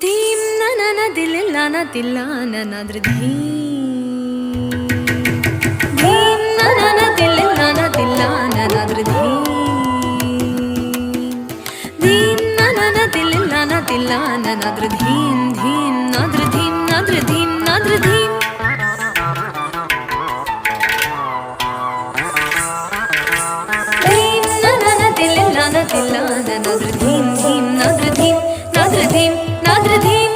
ಧೀಂ ನನ ದಿಲ್ಲಾನ ತಿಲ್ಲಾನ ನಾದ್ರ ಧೀಂ ನನ ದಿಲ್ಲಾನ ತಿಲ್ಲಾನ ನಾದ್ರ ಧೀಂ ನನ ದಿಲ್ಲಾನ ತಿಲ್ಲಾನ ನಾದ್ರ ಧೀಂ ಧೀಂ ನಾದ್ರ ಧೀಂ ನಾದ್ರ ಧೀಂ ನಾದ್ರ ಧೀಂ ಧೀಂ ನನ ದಿಲ್ಲಾನ ತಿಲ್ಲಾನ ನಾದ್ರ ಧೀಂ ಧೀಂ ನಾದ್ರ ಧೀಂ ನಾದ್ರ ಧೀಂ ನಾದ್ರ ಧೀಂ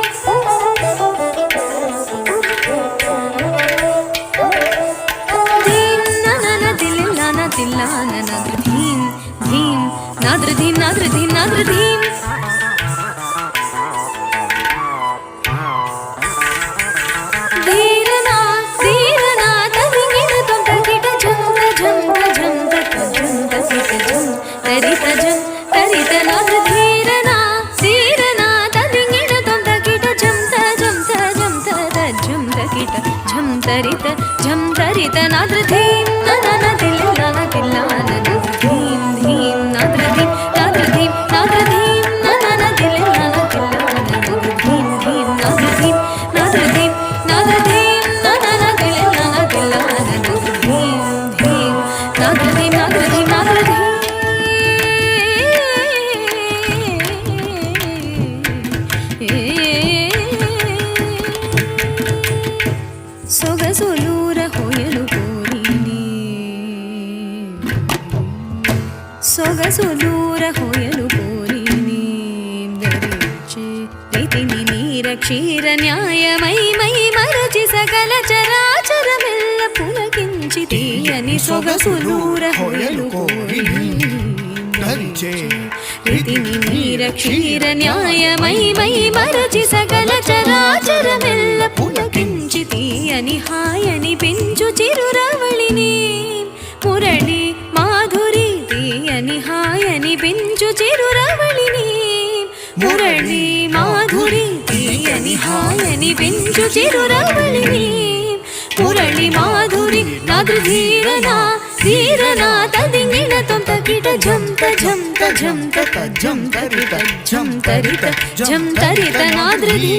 ಧೀಂ ನನ ದಿಲ್ಲಾನ ತಿಲ್ಲಾನ ನಾದ್ರ ಧೀಂ ಧೀಂ ನಾದ್ರ ಧೀಂ ನಾದ್ರ ಧೀಂ ನಾದ್ರ ಧೀಂ ಧೀರನಾ ಧೀರನಾ ತದಿಂಗಿನ ತೊಂತ ಕಿಟ ಝಂತ ಝಂತ ಝಂತ ಝಂತ ಕಿಟ ಝಂ ತರಿತ ಝಂ ತರಿತ ನಾದ್ರ ಧೀರನಾ ಧೀರನಾ ತದಿಂಗಿನ ತೊಂತ ಕಿಟ ಝಂತ ಝಂತ ಝಂತ ಝಂತ ಕಿಟ ಝಂ ತರಿತ ನಾದ್ರ ಧೀಂ ನನ ದಿಲ್ಲಾನ ತಿಲ್ಲಾನ ಧೀಂ ಧೀಂ ನಾದ್ರ ಧೀಂ ನಾದ್ರ ಧೀಂ ನಾದ್ರ ಧೀಂ ನನ ದಿಲ್ಲಾನ ತಿಲ್ಲಾನ ಧೀಂ ಧೀಂ ನಾದ್ರ ಧೀಂ ನಾದ್ರ ಧೀಂ ನಾದ್ರ ಧೀಂ ನನ ದಿಲ್ಲಾನ ತಿಲ್ಲಾನ ಧೀಂ ಧೀಂ ನಾದ್ರ ಧೀಂ ನಾದ್ರ ಧೀಂ ನಾದ್ರ ಧೀಂ ಸೊಗಸೊಲೂರ ಹೊಯಲು ಕೋರಿನಿ ಸೊಗಸೊಲೂರ ಹೊಯಲು ಕೋರಿನಿ ಧರಿಚೆ ರೀತಿನಿ ನೀರ ಕ್ಷೀರ ನ್ಯಾಯ ಮೈ ಮೈ ಮರಚಿ ಸಕಲ ಚರಾಚರಮೆಲ್ಲ ಪುಲಕಿಂಚಿತೀಯನಿ ಸೊಗಸೊಲೂರ ಹೊಯಲು ಕೋರಿನಿ ಧರಿಚೆ ರೀತಿನಿ ನೀರ ಕ್ಷೀರ ನ್ಯಾಯ ಮೈ ಮೈ ಮರಚಿ సకల చరాచరమెల్ల పులకించితీయని హాయని పెంచు చిరురవళిని మురళి మాధురి తీయని హాయని పెంచు చిరురవళిని మురళి మాధురి తీయని హాయని పెంచు చిరురవళిని మురళి మాధురి నాద్ర ధీరనా ధీరనా తదింగిన తొంత కిట ఝంత ఝంత ఝంత ఝం తరిత ఝం తరిత ఝం తరిత నాద్ర ధీ